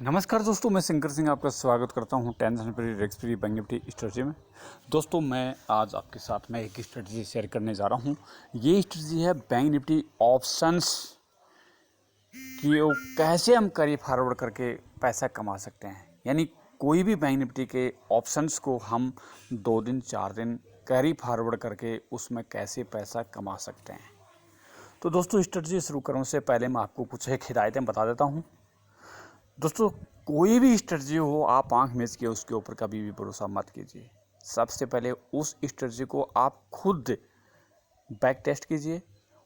नमस्कार दोस्तों, मैं शंकर सिंह आपका स्वागत करता हूं tension free risk free bank Nifty strategy में। दोस्तों, मैं आज आपके साथ में एक स्ट्रेटजी शेयर करने जा रहा हूं। ये स्ट्रेटजी है बैंक निफ्टी ऑप्शंस कि वो कैसे हम कैरी फॉरवर्ड करके पैसा कमा सकते हैं। यानी कोई भी बैंक निफ्टी के ऑप्शंस को हम 2 दिन 4 दिन कैरी फॉरवर्ड करके उसमें कैसे पैसा कमा सकते हैं। तो दोस्तों, स्ट्रेटजी शुरू करने से पहले मैं आपको कुछ एक हिदायतें बता देता हूँ। दोस्तों, कोई भी स्ट्रेटजी हो, आप आंख मीच के उसके ऊपर कभी भी भरोसा मत कीजिए। सबसे पहले उस स्ट्रेटजी को आप खुद बैक टेस्ट कीजिए।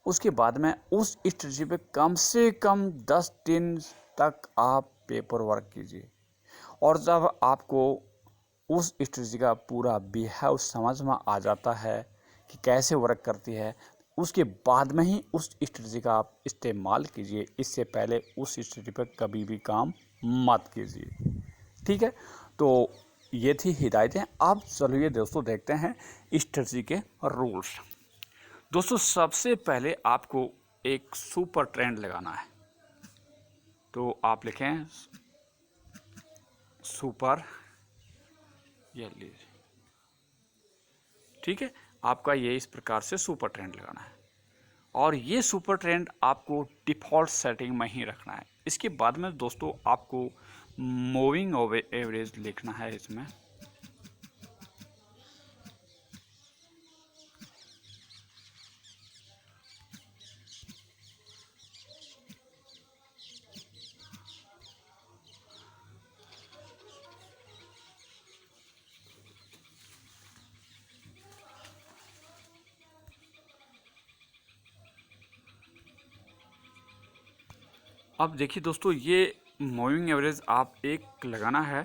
उसके बाद में उस स्ट्रेटजी पे कम से कम 10 दिन तक आप पेपर वर्क कीजिए। और जब आपको उस स्ट्रेटजी का पूरा बिहेव समझ में आ जाता है कि कैसे वर्क करती है, उसके बाद में ही उस स्ट्रेटजी का आप इस्तेमाल कीजिए। इससे पहले उस स्ट्रेटजी पर कभी भी काम मत कीजिए। ठीक है, तो ये थी हिदायतें। अब चलिए दोस्तों, देखते हैं स्ट्रेटजी के रूल्स। दोस्तों, सबसे पहले आपको एक सुपर ट्रेंड लगाना है। तो आप लिखें सुपर, ये लीजिए। ठीक है, आपका ये इस प्रकार से सुपर ट्रेंड लगाना है और ये सुपर ट्रेंड आपको डिफ़ॉल्ट सेटिंग में ही रखना है। इसके बाद में दोस्तों, आपको मूविंग एवरेज लिखना है इसमें। अब देखिए दोस्तों, ये मूविंग एवरेज आप एक लगाना है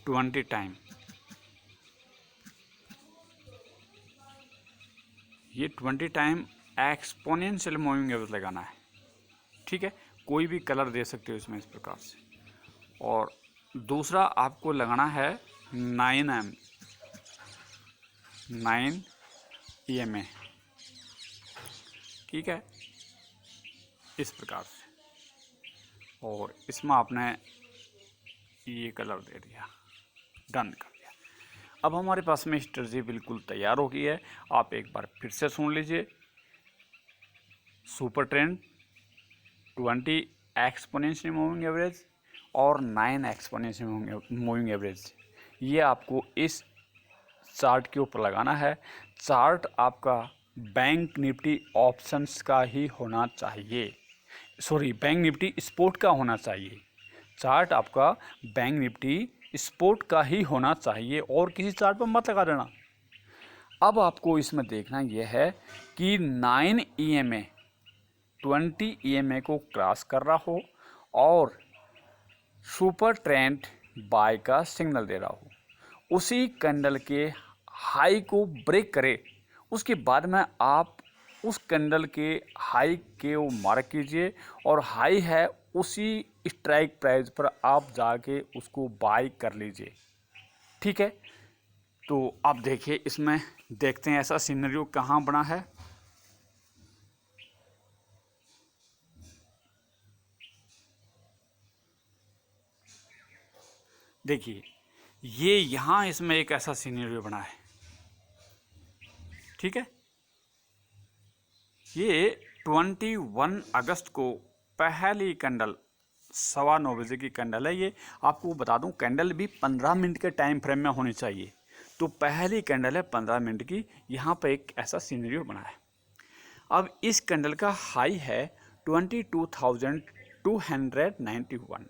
20 टाइम। ये 20 टाइम एक्सपोनेंशियल मूविंग एवरेज लगाना है। ठीक है, कोई भी कलर दे सकते हो इसमें इस प्रकार से। और दूसरा आपको लगाना है 9 EMA। ठीक है, इस प्रकार से। और इसमें आपने ये कलर दे दिया, डन कर दिया। अब हमारे पास में स्ट्रेटजी बिल्कुल तैयार हो गई है। आप एक बार फिर से सुन लीजिए। Super trend, 20 exponential moving average और 9 एक्सपोनेंशियल मूविंग एवरेज, ये आपको इस चार्ट के ऊपर लगाना है। चार्ट आपका बैंक निफ्टी ऑप्शंस का ही होना चाहिए, सॉरी, बैंक निफ्टी स्पोर्ट का होना चाहिए। चार्ट आपका बैंक निफ्टी स्पोर्ट का ही होना चाहिए और किसी चार्ट पर मत लगा देना। अब आपको इसमें देखना यह है कि 9 EMA 20 EMA को क्रॉस कर रहा हो और सुपर ट्रेंड बाय का सिग्नल दे रहा हो, उसी कैंडल के हाई को ब्रेक करे। उसके बाद में आप उस कैंडल के हाई के वो मार्क कीजिए और हाई है उसी स्ट्राइक प्राइस पर आप जाके उसको बाय कर लीजिए। ठीक है, तो आप देखिए, इसमें देखते हैं ऐसा सिनेरियो कहाँ बना है। देखिए, ये यहाँ इसमें एक ऐसा सिनेरियो बना है। ठीक है, ये 21 अगस्त को पहली कैंडल 9:15 बजे की कैंडल है। ये आपको बता दूं, कैंडल भी 15 मिनट के टाइम फ्रेम में होनी चाहिए। तो पहली कैंडल है 15 मिनट की। यहाँ पर एक ऐसा सिनेरियो बना है। अब इस कैंडल का हाई है 22,291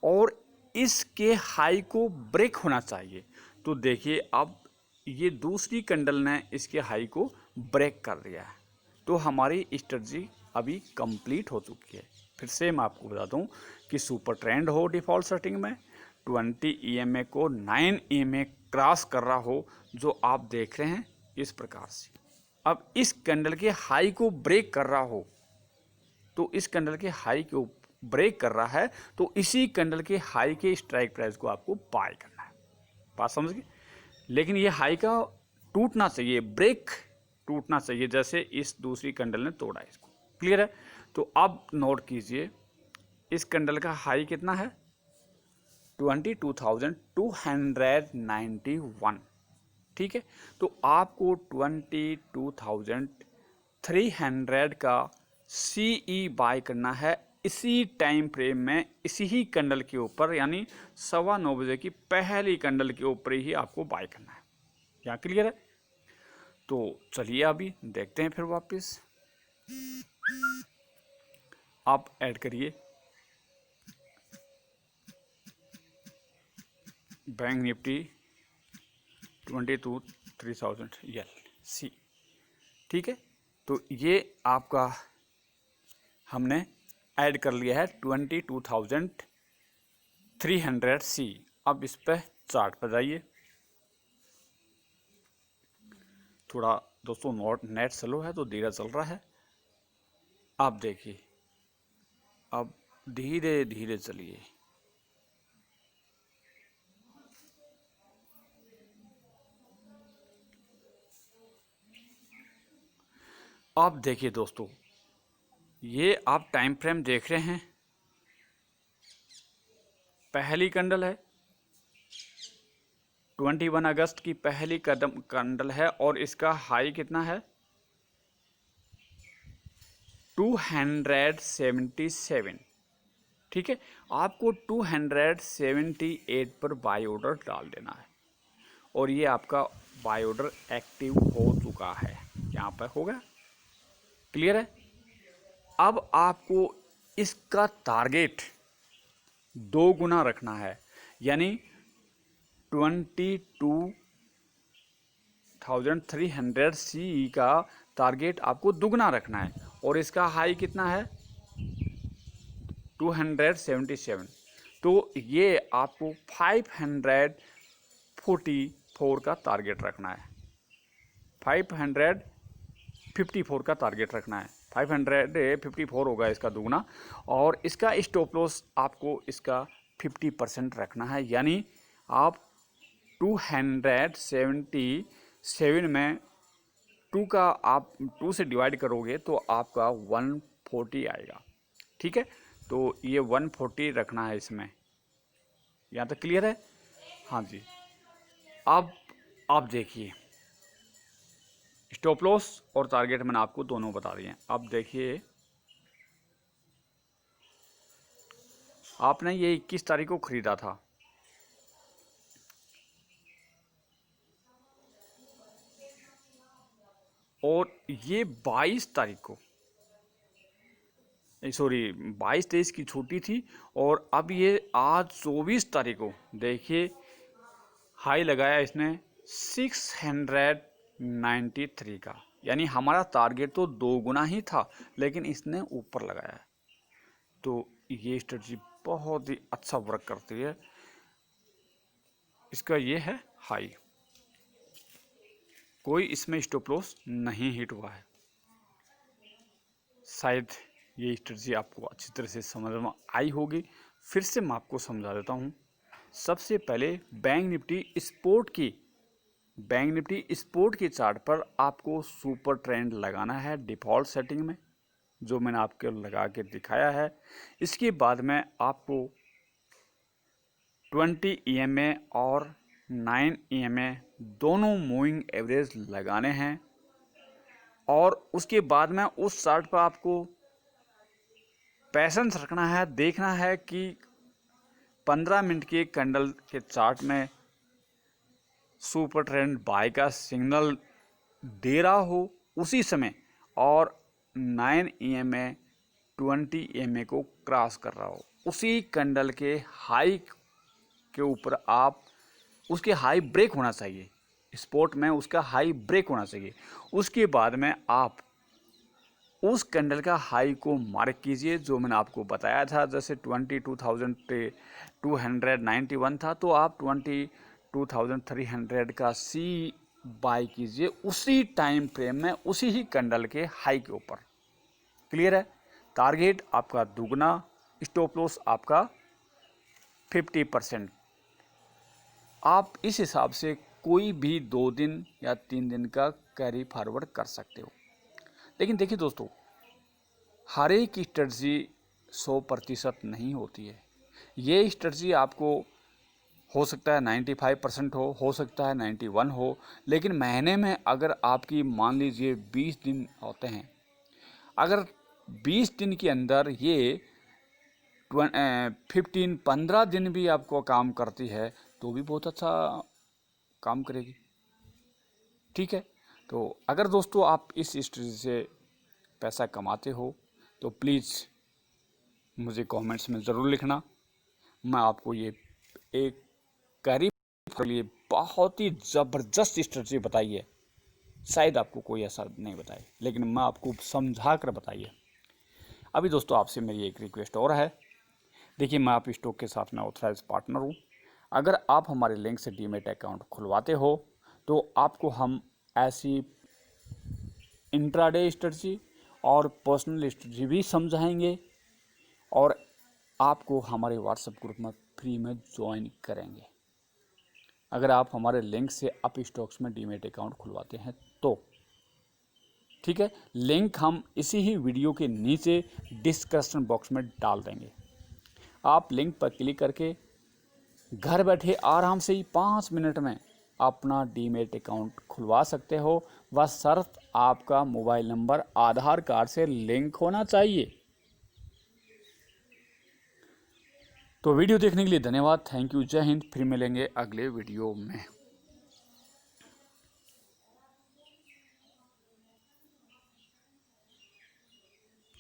और इसके हाई को ब्रेक होना चाहिए। तो देखिए, अब ये दूसरी कैंडल ने इसके हाई को ब्रेक कर दिया है। तो हमारी स्ट्रेटजी अभी कंप्लीट हो चुकी है। फिर से मैं आपको बता दूं कि सुपर ट्रेंड हो डिफ़ॉल्ट सेटिंग में, 20 EMA को 9 EMA क्रॉस कर रहा हो, जो आप देख रहे हैं इस प्रकार से। अब इस कैंडल के हाई को ब्रेक कर रहा हो, तो इस कैंडल के हाई को ब्रेक कर रहा है, तो इसी कैंडल के हाई के स्ट्राइक प्राइस को आपको बाय करना है। बात समझ गए? लेकिन ये हाई का टूटना चाहिए, ब्रेक टूटना चाहिए, जैसे इस दूसरी कैंडल ने तोड़ा इसको। क्लियर है? तो अब नोट कीजिए, इस कैंडल का हाई कितना है 22,291, ठीक है। तो आपको 22,300 का CE बाय करना है इसी टाइम फ्रेम में, इसी ही कैंडल के ऊपर, यानी 9:15 बजे की पहली कैंडल के ऊपर ही आपको बाय करना है। क्या क्लियर है? तो चलिए अभी देखते हैं फिर वापस आप ऐड करिए बैंक निफ्टी 22,3000 LC, ठीक है। तो ये आपका हमने ऐड कर लिया है 22,300C। अब इस पर चार्ट पर जाइए। थोड़ा दोस्तों नेट स्लो है तो धीरे चल रहा है। आप देखिए, अब धीरे धीरे चलिए। आप देखिए दोस्तों, ये आप टाइम फ्रेम देख रहे हैं, पहली कैंडल है 21 अगस्त की पहली कैंडल है और इसका हाई कितना है 277, ठीक है। आपको 278 पर बाय ऑर्डर डाल देना है और ये आपका बाय ऑर्डर एक्टिव हो चुका है, यहाँ पर होगा। क्लियर है? अब आपको इसका टारगेट 2 गुना रखना है, यानी 22,300 का टारगेट आपको दुगना रखना है और इसका हाई कितना है 277। तो ये आपको 544 का टारगेट रखना है, 554 का टारगेट रखना है। 554 होगा इसका दुगना, और इसका स्टॉप लॉस आपको इसका 50% रखना है, यानी आप 277 में 2 का आप 2 से डिवाइड करोगे तो आपका 140 आएगा, ठीक है। तो ये 140 रखना है इसमें। यहाँ तक क्लियर है? हाँ जी। अब आप देखिए, स्टॉप लॉस और टारगेट मैंने आपको दोनों बता दिए हैं। अब देखिए, आपने ये 21 तारीख को खरीदा था, और ये 22 तारीख को, सॉरी 22-23 की छुट्टी थी, और अब ये आज 24 तारीख को देखिए हाई लगाया इसने 693 का, यानी हमारा टारगेट तो 2 गुना ही था लेकिन इसने ऊपर लगाया है। तो ये स्ट्रेटजी बहुत ही अच्छा वर्क करती है। इसका ये है हाई, कोई इसमें स्टॉप लॉस नहीं हिट हुआ है। शायद ये स्ट्रेटजी आपको अच्छी तरह से समझ में आई होगी। फिर से मैं आपको समझा देता हूँ। सबसे पहले बैंक निफ्टी स्पोर्ट की चार्ट पर आपको सुपर ट्रेंड लगाना है डिफ़ॉल्ट सेटिंग में, जो मैंने आपको लगा के दिखाया है। इसके बाद में आपको 20 EMA और 9 EMA दोनों मूविंग एवरेज लगाने हैं, और उसके बाद में उस चार्ट पर आपको पैसेंस रखना है, देखना है कि 15 मिनट के कैंडल के चार्ट में सुपर ट्रेंड बाय का सिग्नल दे रहा हो उसी समय, और 9 EMA 20 EMA को क्रॉस कर रहा हो, उसी कैंडल के हाई के ऊपर आप, उसके हाई ब्रेक होना चाहिए, स्पॉट में उसका हाई ब्रेक होना चाहिए। उसके बाद में आप उस कैंडल का हाई को मार्क कीजिए, जो मैंने आपको बताया था। जैसे 22,291 था, तो आप 22,300 का सी बाय कीजिए उसी टाइम फ्रेम में, उसी ही कैंडल के हाई के ऊपर। क्लियर है? टारगेट आपका दुगना, स्टॉप लॉस आपका 50%। आप इस हिसाब से कोई भी 2 दिन या 3 दिन का कैरी फॉरवर्ड कर सकते हो। लेकिन देखिए दोस्तों, हर एक स्ट्रेटजी 100% नहीं होती है। ये स्ट्रेटजी आपको हो सकता है 95% हो सकता है 91 हो, लेकिन महीने में अगर आपकी मान लीजिए 20 दिन होते हैं, अगर 20 दिन के अंदर ये 15 दिन भी आपको काम करती है तो भी बहुत अच्छा काम करेगी। ठीक है, तो अगर दोस्तों आप इस स्ट्रेटजी से पैसा कमाते हो तो प्लीज़ मुझे कमेंट्स में ज़रूर लिखना। मैं आपको ये एक करीब के लिए बहुत ही ज़बरदस्त स्ट्रेटजी बताई है, शायद आपको कोई ऐसा नहीं बताए, लेकिन मैं आपको समझा कर बताइए। अभी दोस्तों आपसे मेरी एक रिक्वेस्ट और है। देखिए, मैं आप स्टॉक के साथ में ऑथराइज पार्टनर हूँ। अगर आप हमारे लिंक से डीमेट अकाउंट खुलवाते हो तो आपको हम ऐसी इंट्राडे स्ट्रेटजी और पर्सनल स्ट्रेटजी भी समझाएंगे और आपको हमारे व्हाट्सएप ग्रुप में फ्री में ज्वाइन करेंगे, अगर आप हमारे लिंक से अप स्टॉक्स में डीमेट अकाउंट खुलवाते हैं तो। ठीक है, लिंक हम इसी ही वीडियो के नीचे डिस्क्रिप्शन बॉक्स में डाल देंगे। आप लिंक पर क्लिक करके घर बैठे आराम से ही 5 मिनट में अपना डीमेट अकाउंट खुलवा सकते हो। बस शर्त आपका मोबाइल नंबर आधार कार्ड से लिंक होना चाहिए। तो वीडियो देखने के लिए धन्यवाद। Thank you. जय हिंद। फिर मिलेंगे अगले वीडियो में।